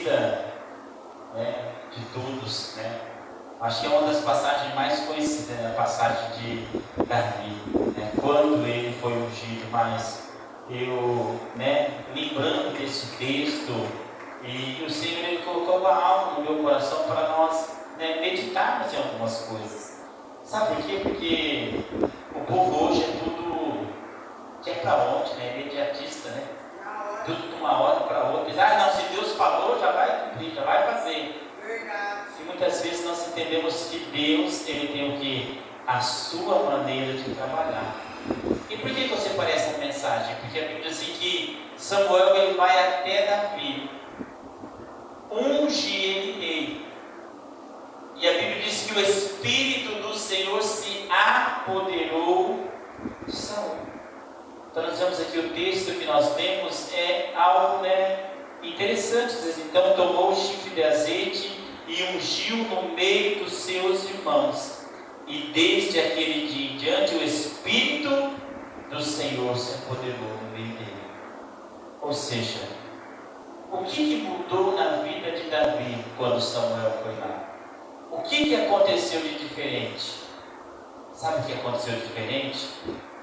conhecida, né, de todos, né? Acho que é uma das passagens mais conhecidas, né, a passagem de Davi, né, quando ele foi ungido. Mas eu, né, lembrando desse texto, e o Senhor ele colocou algo no meu coração para nós, né, meditarmos em algumas coisas. Sabe por quê? Porque o povo hoje é tudo que é para ontem, né, imediatista, né? Tudo de uma hora para outra. Não, se Deus falou, já vai cumprir, já vai fazer. Verdade. E muitas vezes nós entendemos que Deus, ele tem o que? A sua maneira de trabalhar. E por que você parece essa mensagem? Porque a Bíblia diz assim que Samuel ele vai até Davi, unge ele rei. E a Bíblia diz que o Espírito do Senhor se apoderou de Saul. Então nós vemos aqui o texto que nós temos é algo, né, interessante. Diz, então tomou o chifre de azeite e ungiu no meio dos seus irmãos. E desde aquele dia em diante o Espírito do Senhor se apoderou no meio dele. Ou seja, o que mudou na vida de Davi quando Samuel foi lá? O que aconteceu de diferente? Sabe o que aconteceu de diferente?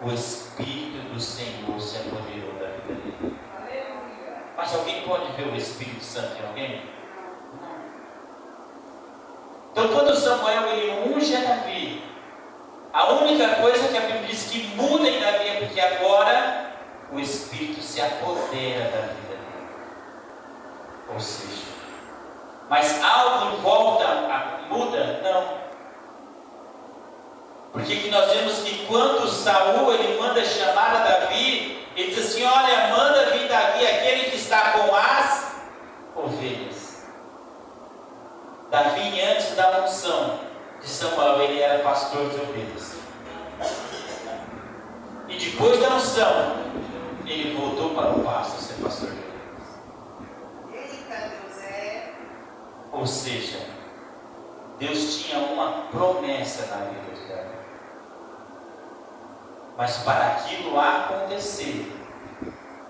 O Espírito do Senhor se apoderou da vida dele. Mas alguém pode ver o Espírito Santo em alguém? Então quando Samuel ele unge a Davi, a única coisa que a Bíblia diz que muda em Davi é porque agora o Espírito se apodera da vida dele. Ou seja, mas algo muda? Não. Porque que nós vemos que quando Saul ele manda chamar a Davi, ele diz assim: olha, manda vir Davi, aquele que está com as ovelhas. Davi, antes da unção de Samuel, ele era pastor de ovelhas. E depois da unção, ele voltou para o pasto ser pastor de ovelhas. Eita, Deus é. Ou seja, Deus tinha uma promessa na vida de Davi. Mas para aquilo acontecer,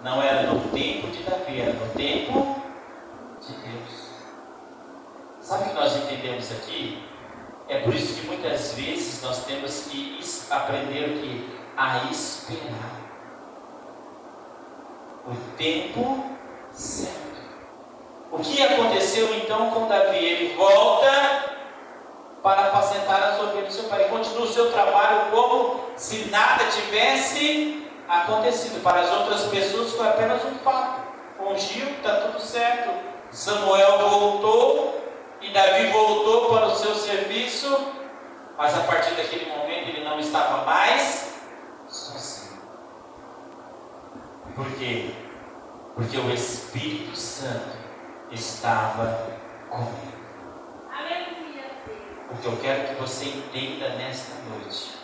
não era no tempo de Davi, era no tempo de Deus. Sabe o que nós entendemos aqui? É por isso que muitas vezes nós temos que aprender o que? A esperar o tempo certo. O que aconteceu então com Davi? Ele volta para apacentar as ovelhas do seu pai. Ele continua o seu trabalho como se nada tivesse acontecido. Para as outras pessoas foi apenas um fato. Ungiu, está tudo certo. Samuel voltou e Davi voltou para o seu serviço, mas a partir daquele momento ele não estava mais sozinho. Por quê? Porque o Espírito Santo estava com ele. O que eu quero que você entenda nesta noite: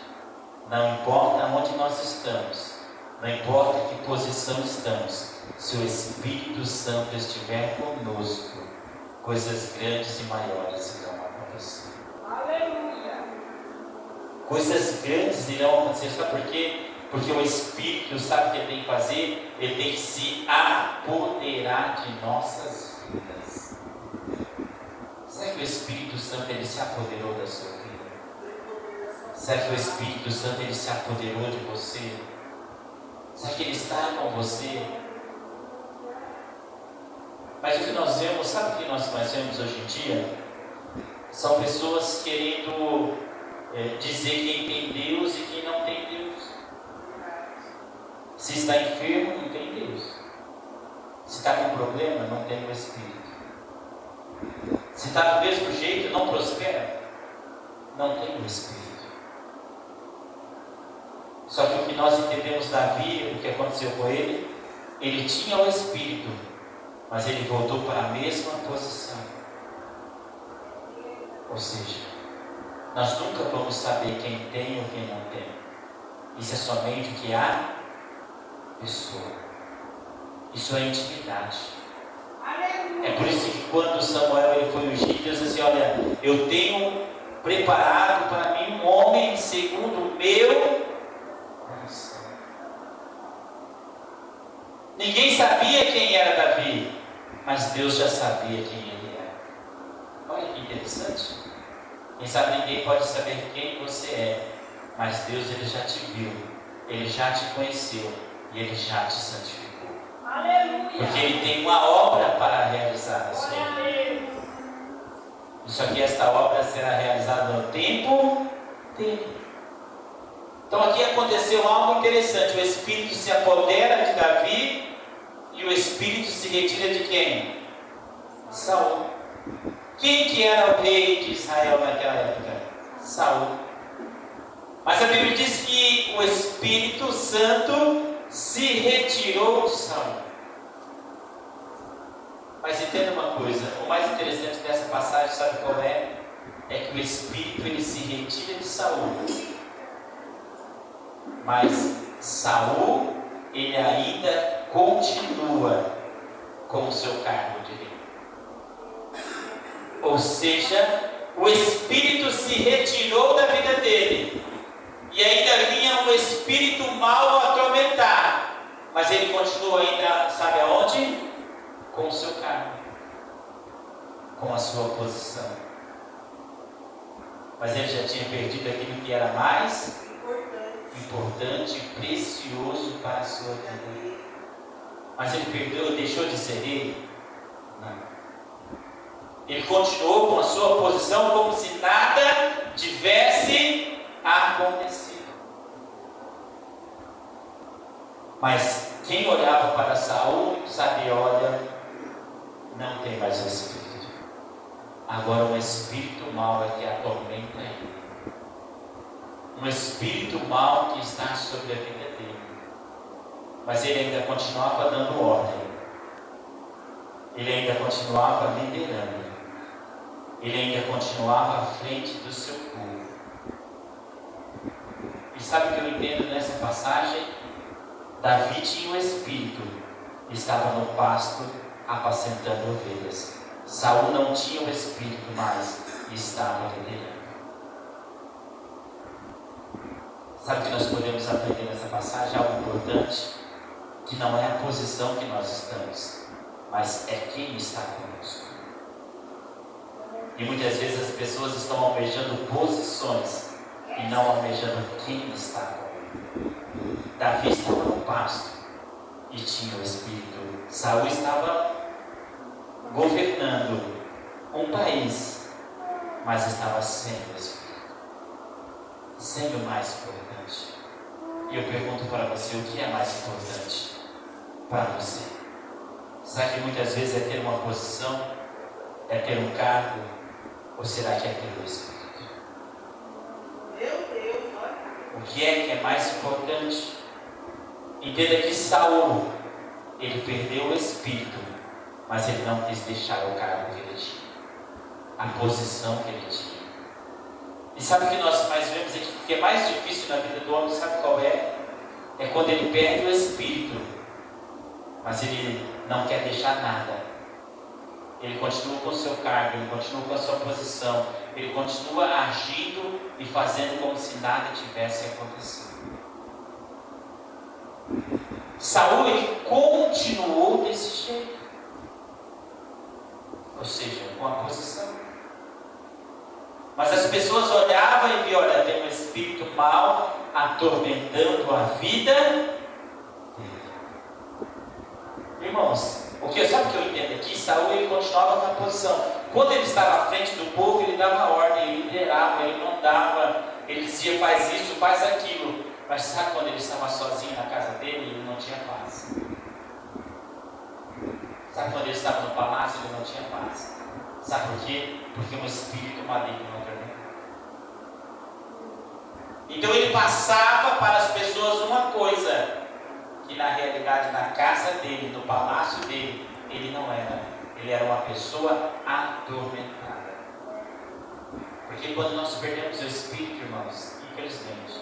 não importa onde nós estamos, não importa em que posição estamos, se o Espírito Santo estiver conosco, coisas grandes e maiores irão acontecer. Aleluia. Coisas grandes irão acontecer. Sabe por quê? Porque o Espírito sabe o que ele tem que fazer? Ele tem que se apoderar de nossas vidas. Será que o Espírito Santo ele se apoderou da sua vida? Será que o Espírito Santo ele se apoderou de você? Será que ele está com você? Mas o que nós vemos, sabe o que nós mais vemos hoje em dia? São pessoas querendo dizer quem tem Deus e quem não tem Deus. Se está enfermo, não tem Deus. Se está com problema, não tem o Espírito. Se está do mesmo jeito, não prospera, não tem o Espírito. Só que o que nós entendemos Davi, o que aconteceu com ele, ele tinha o Espírito, mas ele voltou para a mesma posição. Ou seja, nós nunca vamos saber quem tem ou quem não tem. Isso é somente o que a pessoa. Isso é intimidade. É por isso que quando Samuel ele foi ungido, Deus disse assim: olha, eu tenho preparado para mim um homem segundo o meu coração. Ninguém sabia quem era Davi, mas Deus já sabia quem ele era. Olha que interessante. Quem sabe ninguém pode saber quem você é, mas Deus ele já te viu, ele já te conheceu e ele já te santificou. Aleluia. Porque ele tem uma obra para realizar na sua vida. Só que esta obra será realizada no tempo dele. Então aqui aconteceu algo interessante. O Espírito se apodera de Davi e o Espírito se retira de quem? Saul. Quem que era o rei de Israel naquela época? Saul. Mas a Bíblia diz que o Espírito Santo se retirou de Saul. Mas entenda uma coisa, o mais interessante dessa passagem, sabe qual é? É que o Espírito ele se retira de Saul. Mas Saul, ele ainda continua com o seu cargo de rei. Ou seja, o Espírito se retirou da vida dele. E ainda vinha um espírito mau a atormentar. Mas ele continua ainda, sabe aonde? Com o seu cargo. Com a sua posição. Mas ele já tinha perdido aquilo que era mais importante e precioso para a sua vida. Mas ele perdeu, deixou de ser ele? Não. Ele continuou com a sua posição como se nada tivesse acontecido. Mas quem olhava para Saul sabia, olha, não tem mais o Espírito. Agora um espírito mau é que atormenta ele. Um espírito mau que está sobre a vida dele. Mas ele ainda continuava dando ordem. Ele ainda continuava liderando. Ele ainda continuava à frente do seu povo. E sabe o que eu entendo nessa passagem? Davi tinha o Espírito, estava no pasto apacentando ovelhas. Saul não tinha o Espírito, mas estava liderando. Sabe o que nós podemos aprender nessa passagem? Algo importante, que não é a posição que nós estamos, mas é quem está conosco. E muitas vezes as pessoas estão almejando posições e não almejando quem está conosco. Davi estava no pasto e tinha o Espírito. Saul estava governando um país, mas estava sem o Espírito, sem o mais importante. E eu pergunto para você, o que é mais importante para você? Será que muitas vezes é ter uma posição, é ter um cargo, ou será que é ter o Espírito? Meu Deus, olha. O que é mais importante? Entenda que Saul, ele perdeu o Espírito, mas ele não quis deixar o cargo que ele tinha, a posição que ele tinha. E sabe o que nós mais vemos aqui? O que é mais difícil na vida do homem, sabe qual é? É quando ele perde o Espírito, mas ele não quer deixar nada. Ele continua com o seu cargo, ele continua com a sua posição, ele continua agindo e fazendo como se nada tivesse acontecido. Saul, ele continuou desse jeito, ou seja, com a posição. Mas as pessoas olhavam e viam, olha, tem um espírito mau atormentando a vida dele. Irmãos, sabe o que eu entendo aqui? Saul, ele continuava na posição. Quando ele estava à frente do povo, ele dava ordem, ele liderava, ele mandava, ele dizia, faz isso, faz aquilo. Mas sabe quando ele estava sozinho na casa dele, ele não tinha paz. Sabe quando ele estava no palácio, ele não tinha paz. Sabe por quê? Porque um espírito maligno atormentava. Então ele passava para as pessoas uma coisa, que na realidade na casa dele, no palácio dele, ele não era. Ele era uma pessoa atormentada. Porque quando nós perdemos o espírito, irmãos, infelizmente,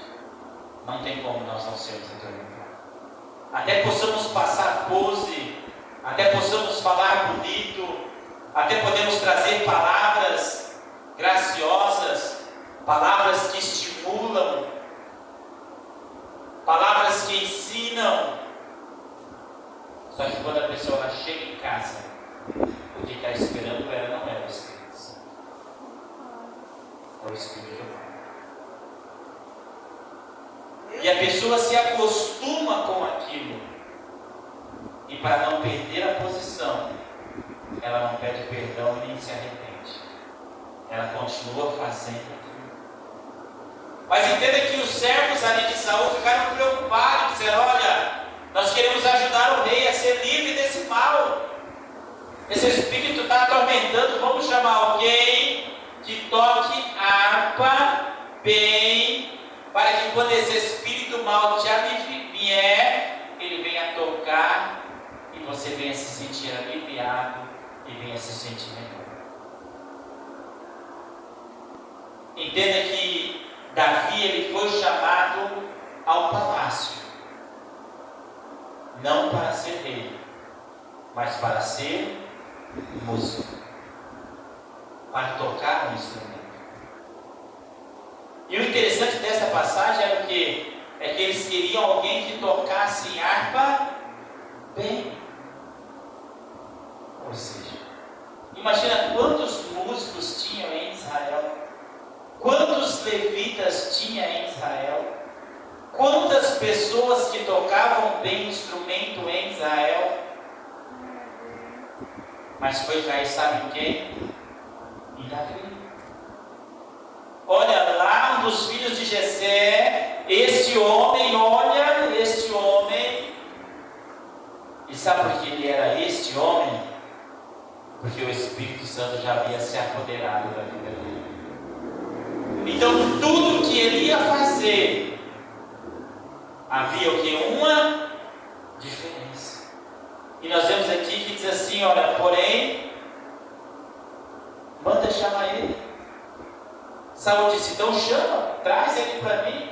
não tem como nós não sermos atormentados. Até possamos passar pose, até possamos falar bonito, até podemos trazer palavras graciosas, palavras que estimulam, palavras que ensinam. Só que quando a pessoa ela chega em casa, O que está esperando ela não é o Espírito Santo, é o Espírito Santo. E a pessoa se acostuma com aquilo, e para não perder a posição, ela não pede perdão nem se arrepende, ela continua fazendo aquilo. Mas entenda que os servos ali de Saul ficaram preocupados, disseram: olha, nós queremos ajudar o rei a ser livre desse mal, esse espírito está atormentando, vamos chamar alguém que toque a harpa bem, para que quando esse espírito mal te vier, ele venha tocar e você venha se sentir aliviado e venha se sentir melhor. Entenda que Davi, ele foi chamado ao palácio, não para ser rei, mas para ser músico, para tocar um instrumento. E o interessante dessa passagem era o quê? É que eles queriam alguém que tocasse harpa bem. Ou seja, imagina quantos músicos tinham em Israel, quantos levitas tinha em Israel, quantas pessoas que tocavam bem instrumento em Israel. Mas foi cair, sabe quem? Em Davi. Olha lá, um dos filhos de Jessé, este homem, e sabe por que ele era este homem? Porque o Espírito Santo já havia se apoderado da vida dele. Então tudo que ele ia fazer, havia o que? Uma diferença. E nós vemos aqui que diz assim, olha, porém, manda chamar ele. Saul disse, então chama, traz ele para mim.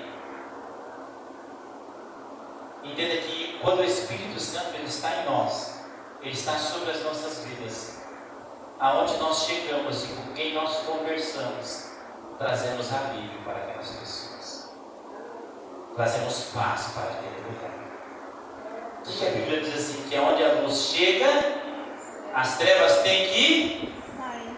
Entenda que quando o Espírito Santo ele está em nós, ele está sobre as nossas vidas, aonde nós chegamos e com quem nós conversamos, trazemos alívio para aquelas pessoas, trazemos paz para aquele lugar. O que a Bíblia diz assim? Que aonde a luz chega, as trevas têm que sair.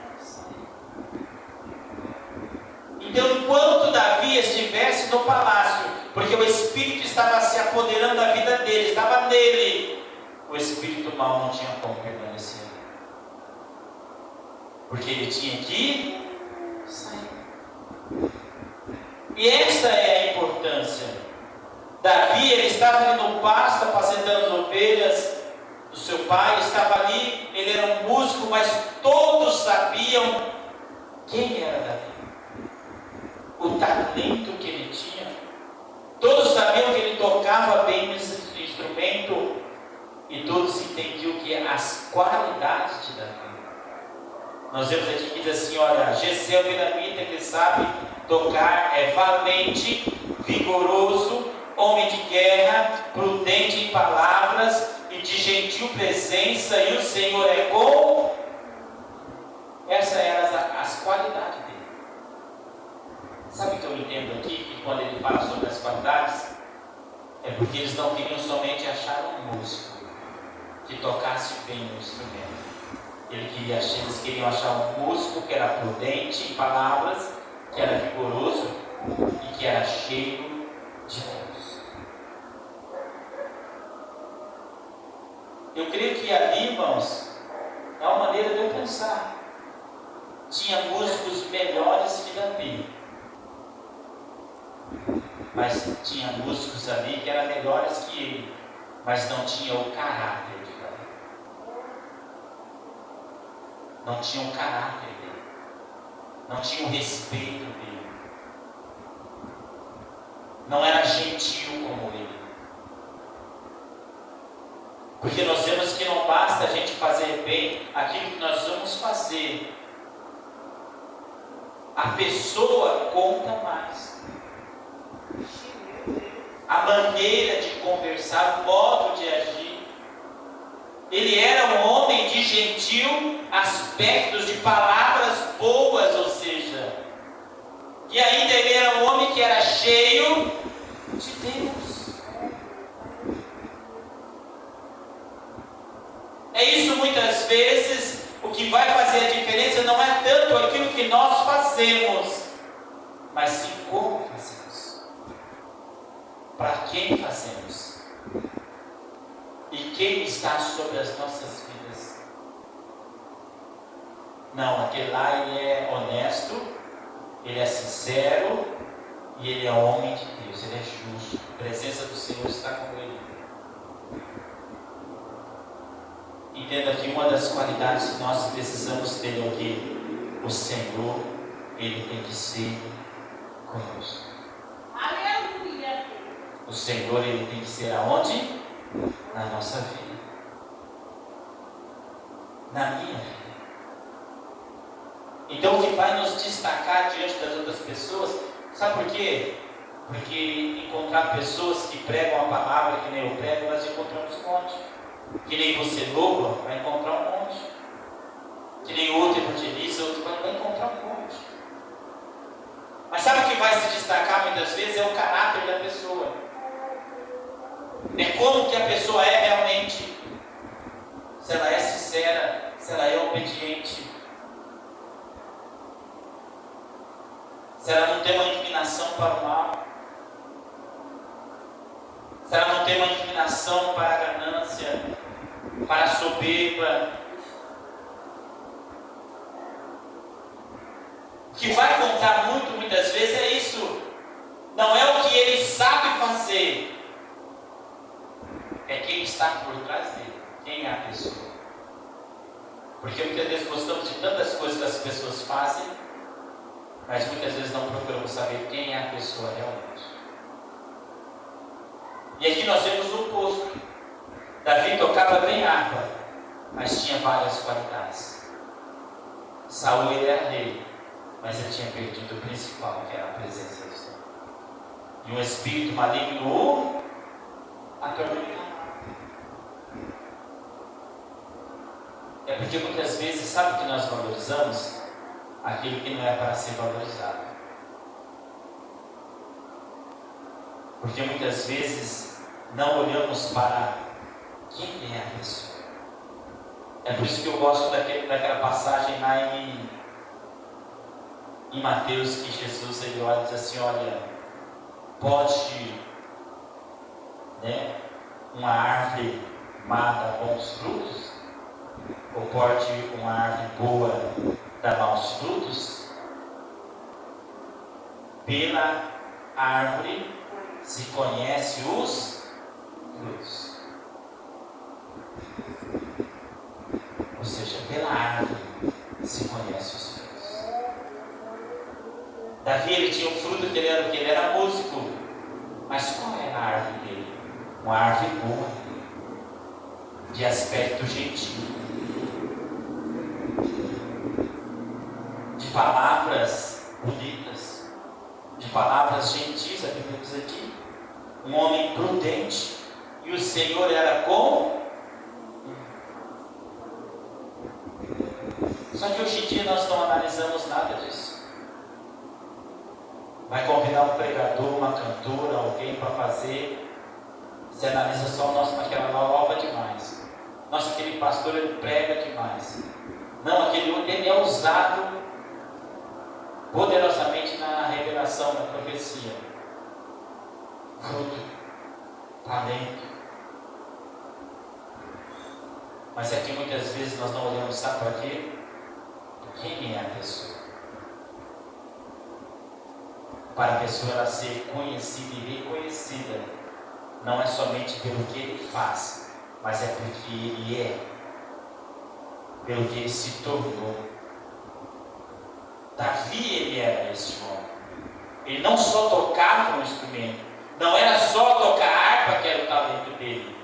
Então, enquanto Davi estivesse no palácio, porque o Espírito estava se apoderando da vida dele, estava nele, o Espírito mal não tinha como permanecer, porque ele tinha que sair. E essa é a importância. Davi, ele estava ali no pasto, apacentando as ovelhas do seu pai, estava ali, ele era um músico, mas todos sabiam quem era Davi, o talento que ele tinha. Todos sabiam que ele tocava bem esse instrumento, e todos entendiam que as qualidades de Davi. Nós vemos aqui que diz assim, olha, Jessé o Benamita, ele sabe tocar, é valente, vigoroso, homem de guerra, prudente em palavras e de gentil presença, e o Senhor é com. Essas eram as qualidades dele. Sabe o que eu entendo aqui? Que quando ele fala sobre as qualidades, é porque eles não queriam somente achar um músico que tocasse bem o instrumento. Eles queriam achar um músico que era prudente em palavras, que era vigoroso e que era cheio de Deus. Eu creio que ali, irmãos, é uma maneira de eu pensar. Tinha músicos melhores que Davi, mas tinha músicos ali que eram melhores que ele, mas não tinha o caráter de Davi. Não tinha o caráter dele, não tinha o respeito dele, não era gentil como ele. Porque nós vemos que não basta a gente fazer bem aquilo que nós vamos fazer, a pessoa conta mais. A maneira de conversar, o modo de agir. Ele era um homem de gentil aspectos, de palavras boas, ou seja, e ainda ele era um homem que era cheio de Deus. É isso muitas vezes, o que vai fazer a diferença não é tanto aquilo que nós fazemos, mas sim como fazemos. Para quem fazemos? E quem está sobre as nossas vidas? Não, aquele lá ele é honesto, ele é sincero e ele é homem de Deus, ele é justo. A presença do Senhor está com ele. Entenda que uma das qualidades que nós precisamos ter é o que? O Senhor, ele tem que ser conosco. Aleluia. O Senhor, ele tem que ser aonde? Na nossa vida. Na minha vida. Então o que vai nos destacar diante das outras pessoas, sabe por quê? Porque encontrar pessoas que pregam a palavra que nem eu prego, nós encontramos um monte. Que nem você louva, vai encontrar um monte. Que nem outro evangeliza, outro vai encontrar um monte. Mas sabe o que vai se destacar muitas vezes? É o caráter da pessoa. É como que a pessoa é realmente. Se ela é sincera, se ela é obediente. Se ela não tem uma inclinação para o mal. Se ela não tem uma inclinação para a ganância, para a soberba. O que vai contar muitas vezes é isso. Não é o que ele sabe fazer. É quem está por trás dele. Quem é a pessoa. Porque muitas vezes gostamos de tantas coisas que as pessoas fazem, mas muitas vezes não procuramos saber quem é a pessoa realmente. E aqui nós vemos o oposto. Davi tocava bem harpa, mas tinha várias qualidades. Saul ele era rei, mas ele tinha perdido o principal, que era a presença do Senhor. E um espírito maligno o atormentava. É porque muitas vezes, sabe o que nós valorizamos? Aquilo que não é para ser valorizado. Porque muitas vezes não olhamos para quem é a pessoa. É por isso que eu gosto daquela passagem lá em Mateus, que Jesus ele olha e diz assim: olha, pode uma árvore má dar bons frutos? Ou pode uma árvore boa dar maus frutos? Pela árvore se conhece os frutos. Ou seja, pela árvore se conhece os frutos. Davi ele tinha um fruto que ele era o que? Ele era músico. Mas qual era a árvore dele? Uma árvore boa, de aspecto gentil, de palavras bonitas, de palavras gentis, a Bíblia diz aqui. Um homem prudente, e o Senhor era com. Só que hoje em dia nós não analisamos nada disso. Vai convidar um pregador, uma cantora, alguém para fazer. Você analisa só o nosso, aquela louva demais. Nossa, aquele pastor ele prega demais. Não, aquele outro ele é usado poderosamente na revelação, na profecia. Fruto, talento. Mas aqui muitas vezes nós não olhamos, sabe para quê? Quem é a pessoa? Para a pessoa ela ser conhecida e reconhecida, não é somente pelo que ele faz, mas é porque ele é, pelo que ele se tornou. Davi ele era esse homem. Ele não só tocava um instrumento, não era só tocar harpa que era o talento dele.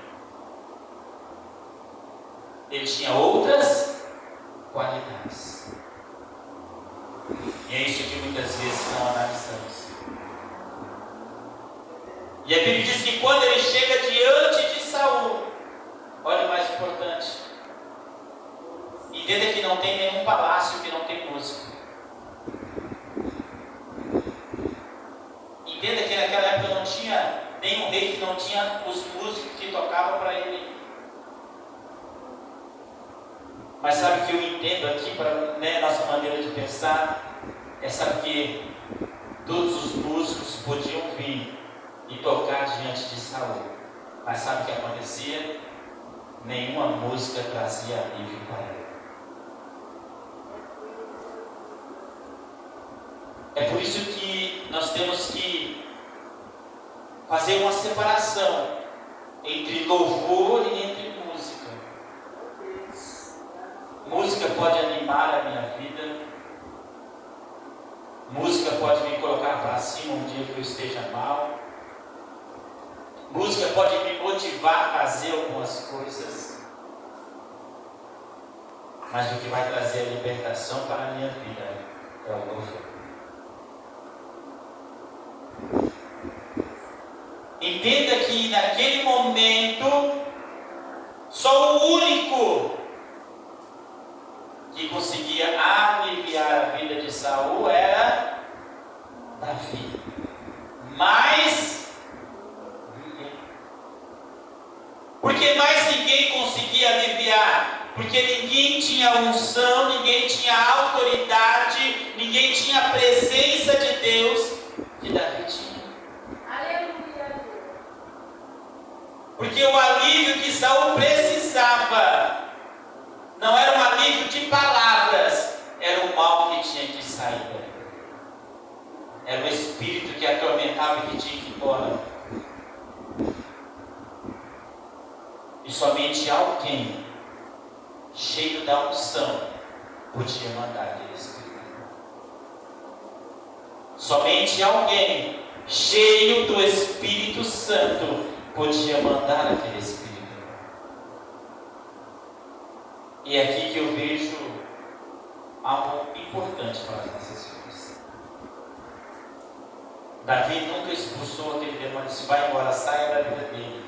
Ele tinha outras qualidades. E é isso que muitas vezes não analisamos. E a Bíblia diz que quando ele chega diante de Saul, olha o mais importante, entenda que não tem nenhum palácio que não tem músico. Entenda que naquela época não tinha nenhum rei que não tinha os músicos que tocavam para ele. Mas sabe o que eu entendo aqui para nossa maneira de pensar? É sabe que todos os músicos podiam vir e tocar diante de Saul. Mas sabe o que acontecia? Nenhuma música trazia alívio para ele. É por isso que nós temos que fazer uma separação entre louvor e entre música. Música pode animar a minha vida. Música pode me colocar para cima um dia que eu esteja mal. Música pode me motivar a fazer algumas coisas. Mas o que vai trazer a libertação para a minha vida é o louvor. Entenda que naquele momento, só o único que conseguia aliviar a vida de Saul era Davi. Mas porque mais ninguém conseguia aliviar, porque ninguém tinha unção, ninguém tinha autoridade, ninguém tinha a presença de Deus que Davi tinha. Porque o alívio que Saul precisava não era um alívio de palavras, era o mal que tinha que sair dele. Era o espírito que atormentava e que tinha que ir embora. E somente alguém cheio da unção podia mandar aquele espírito. Somente alguém cheio do Espírito Santo podia mandar aquele espírito. E é aqui que eu vejo algo importante para as nossas vidas. Davi nunca expulsou aquele demônio, disse: vai embora, saia da vida dele.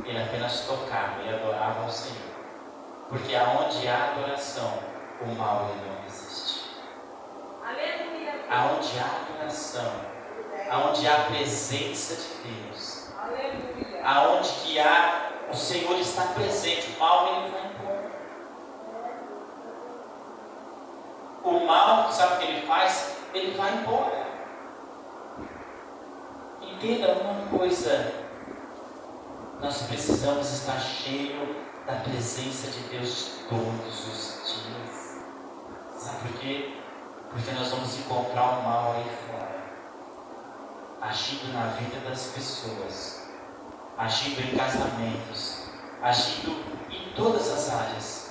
Ele apenas tocava e adorava ao Senhor. Porque aonde há adoração, o mal ele não existe. Aonde há adoração, aonde há a presença de Deus, aonde que há, o Senhor está presente, o mal ele vai embora. O mal, sabe o que ele faz? Ele vai embora. Entenda uma coisa: nós precisamos estar cheio da presença de Deus todos os dias. Sabe por quê? Porque nós vamos encontrar o mal aí fora, agindo na vida das pessoas, agindo em casamentos, agindo em todas as áreas.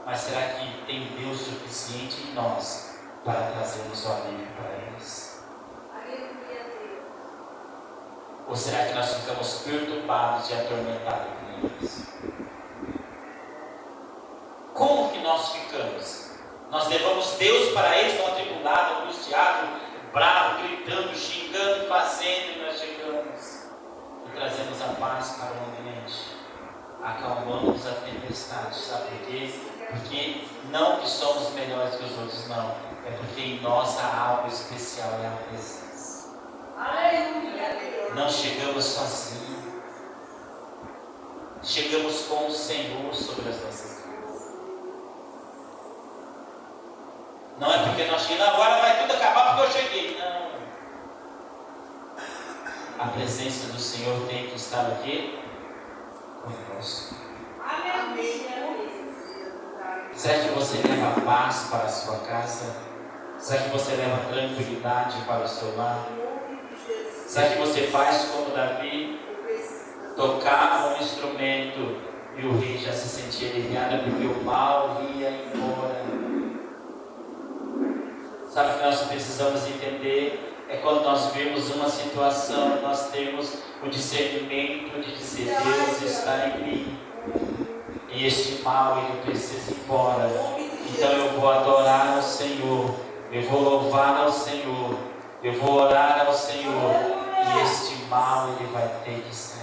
Mas será que tem Deus suficiente em nós para trazermos o alívio para eles? Ou será que nós ficamos perturbados e atormentados com eles? Como que nós ficamos? Nós levamos Deus para eles, estão atribulados, angustiados, bravos, gritando, xingando, fazendo, e nós chegamos e trazemos a paz para o ambiente, acalmamos a tempestade. Sabe por quê? Porque não que somos melhores que os outros, não. É porque em nós há algo especial, é a presença. Não chegamos sozinhos, chegamos com o Senhor sobre as nossas vidas. Não é porque nós chegamos, agora vai tudo acabar porque eu cheguei. Não. A presença do Senhor tem que estar aqui conosco. Será que você leva paz para a sua casa? Será que você leva tranquilidade para o seu lar? Será que você faz como Davi? Tocava um instrumento e o rei já se sentia aliviado porque o mal ia embora. Sabe o que nós precisamos entender? É quando nós vemos uma situação, nós temos o discernimento de dizer: Deus está em mim e este mal ele precisa ir embora. Então eu vou adorar ao Senhor, eu vou louvar ao Senhor, eu vou orar ao Senhor, e este mal ele vai ter que sair.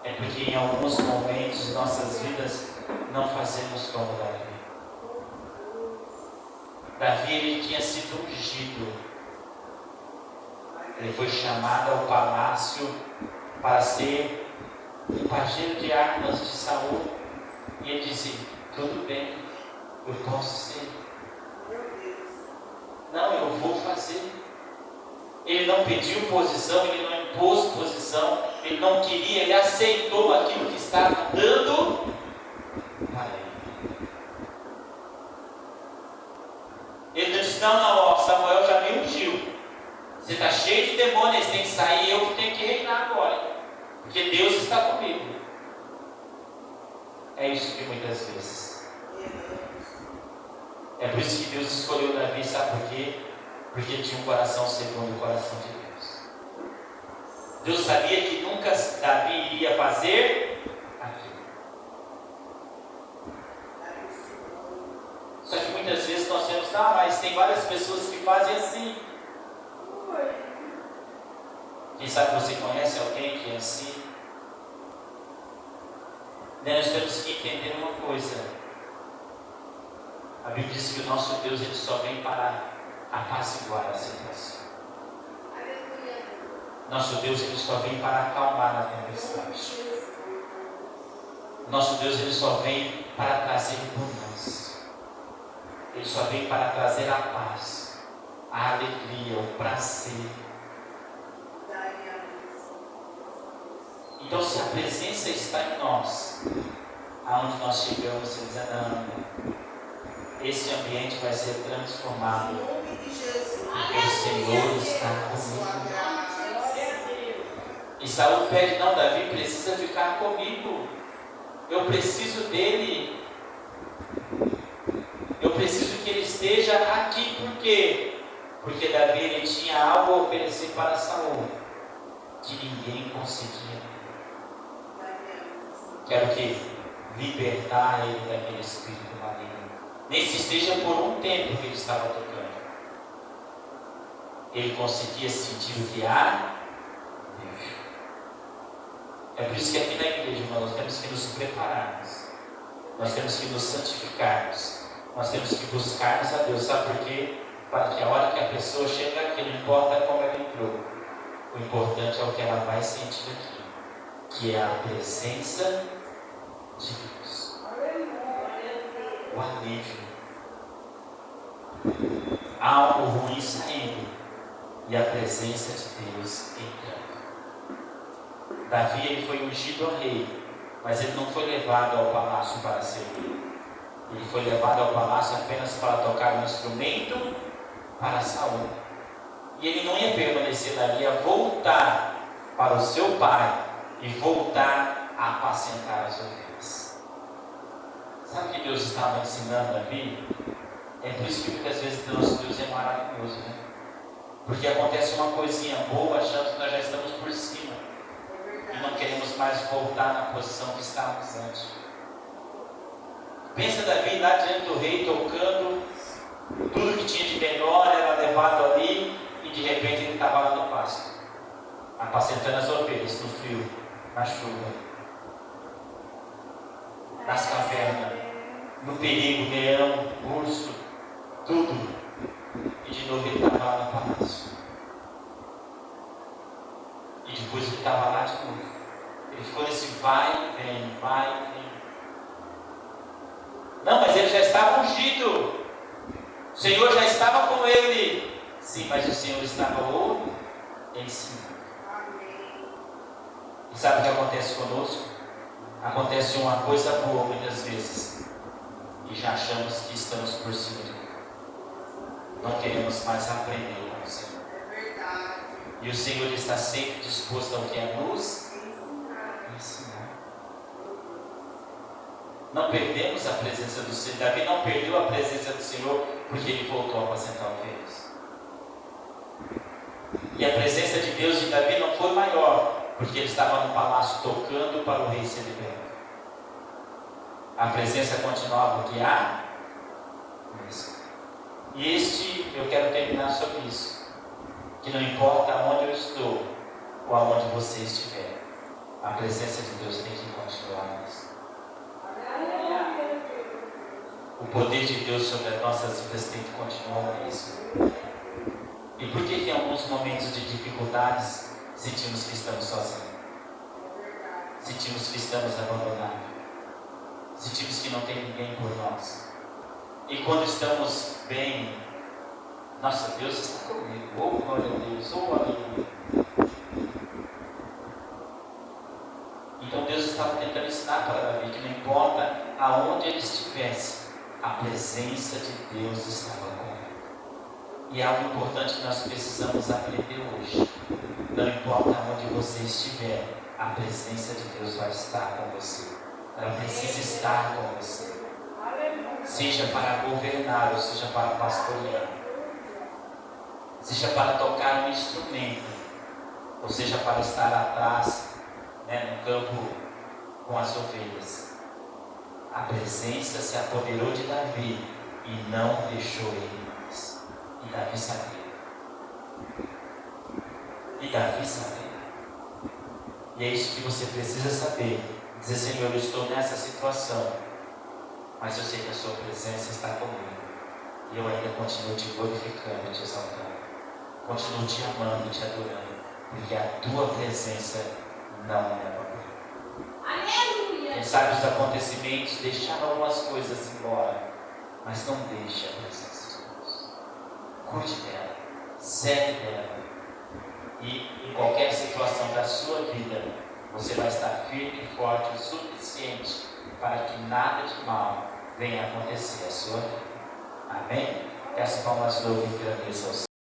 É porque em alguns momentos de nossas vidas não fazemos como Davi. Davi ele tinha sido ungido. Ele foi chamado ao palácio para ser o pajeiro de armas de Saul. E ele disse: tudo bem, eu posso ser. Não, eu vou fazer. Ele não pediu posição, ele não impôs posição, ele não queria, ele aceitou aquilo que estava dando para ele. Ele não disse: não, ó, Samuel já me ungiu. Você está cheio de demônios, tem que sair, eu que tenho que reinar agora. Porque Deus está comigo. É isso que muitas vezes. É por isso que Deus escolheu Davi, sabe por quê? Porque tinha um coração segundo o coração de Deus. Deus sabia que nunca Davi iria fazer aquilo. Só que muitas vezes nós temos: mas tem várias pessoas que fazem assim. Quem sabe você conhece alguém que é assim? Nós temos que entender uma coisa. A Bíblia diz que o nosso Deus, ele só vem para apaziguar a situação. Nosso Deus, ele só vem para acalmar a tempestade. Nosso Deus, ele só vem para trazer bonança. Ele só vem para trazer a paz, a alegria, o prazer. Então, se a presença está em nós, aonde nós chegamos, ele diz: não, esse ambiente vai ser transformado, porque o Senhor está comigo. E Saul pede: não, Davi precisa ficar comigo, eu preciso dele, eu preciso que ele esteja aqui. Por quê? Porque Davi, ele tinha algo a oferecer para Saul que ninguém conseguia. Quero que libertar ele daquele espírito maligno. Nem se esteja por um tempo que ele estava tocando, ele conseguia sentir o que há. É por isso que aqui na igreja, irmão, nós temos que nos prepararmos, nós temos que nos santificarmos, nós temos que buscarmos a Deus. Sabe por quê? Para que a hora que a pessoa chega aqui, não importa como ela entrou, o importante é o que ela vai sentir aqui, que é a presença de Deus, o alívio. Há algo ruim saindo e a presença de Deus entrando. Davi, ele foi ungido ao rei, mas ele não foi levado ao palácio para ser rei. Ele foi levado ao palácio apenas para tocar um instrumento para Saul. E ele não ia permanecer ali, ia voltar para o seu pai e voltar a apacentar as ovelhas. Sabe o que Deus estava ensinando Davi? É por isso que muitas vezes nosso Deus é maravilhoso, né? Porque acontece uma coisinha boa, achando que nós já estamos por cima e não queremos mais voltar na posição que estávamos antes. Pensa Davi lá diante do rei, tocando, tudo que tinha de melhor era levado ali, e de repente ele estava lá no pasto, apacentando as ovelhas, no frio, na chuva, nas cavernas, no perigo, leão, urso, tudo. E de novo ele estava lá no palácio. E depois ele estava lá de novo. Ele ficou nesse vai e vem, vai e vem. Não, mas ele já estava ungido. O Senhor já estava com ele. Sim, mas o Senhor estava o ensinando. E sabe o que acontece conosco? Acontece uma coisa boa muitas vezes e já achamos que estamos por cima de Deus. Não queremos mais aprender com o Senhor. E o Senhor está sempre disposto ao que é nos ensinar. Não perdemos a presença do Senhor. Davi não perdeu a presença do Senhor porque ele voltou a apacentar ovelhas. E a presença de Deus de Davi não foi maior porque ele estava no palácio tocando para o rei ser liberto. A presença continuava porque há mesmo. E eu quero terminar sobre isso. Que não importa onde eu estou ou aonde você estiver, a presença de Deus tem que continuar nisso. O poder de Deus sobre as nossas vidas tem que continuar nisso. E por que em alguns momentos de dificuldades sentimos que estamos sozinhos? Sentimos que estamos abandonados? sentimos que não tem ninguém por nós. E quando estamos bem, nossa, Deus está comigo, oh glória a Deus, oh aleluia. Então Deus estava tentando ensinar para Davi que não importa aonde ele estivesse, a presença de Deus estava com ele. E é algo importante que nós precisamos aprender hoje. Não importa aonde você estiver, a presença de Deus vai estar com você. Ela precisa estar com você. Seja para governar ou seja para pastorear. Seja para tocar um instrumento, ou seja para estar atrás, no campo com as ovelhas. A presença se apoderou de Davi e não deixou ele mais. E Davi sabia. E é isso que você precisa saber. Dizer: Senhor, eu estou nessa situação, mas eu sei que a sua presença está comigo. E eu ainda continuo te glorificando e te exaltando. Continuo te amando e te adorando. Porque a tua presença não me abandona. Aleluia. Quem sabe os acontecimentos deixaram algumas coisas embora, mas não deixe a presença de Deus. Cuide dela, serve dela. E em qualquer situação da sua vida, você vai estar firme e forte o suficiente para que nada de mal venha acontecer à sua vida. Amém? Peço palmas de novo e agradeço ao Senhor.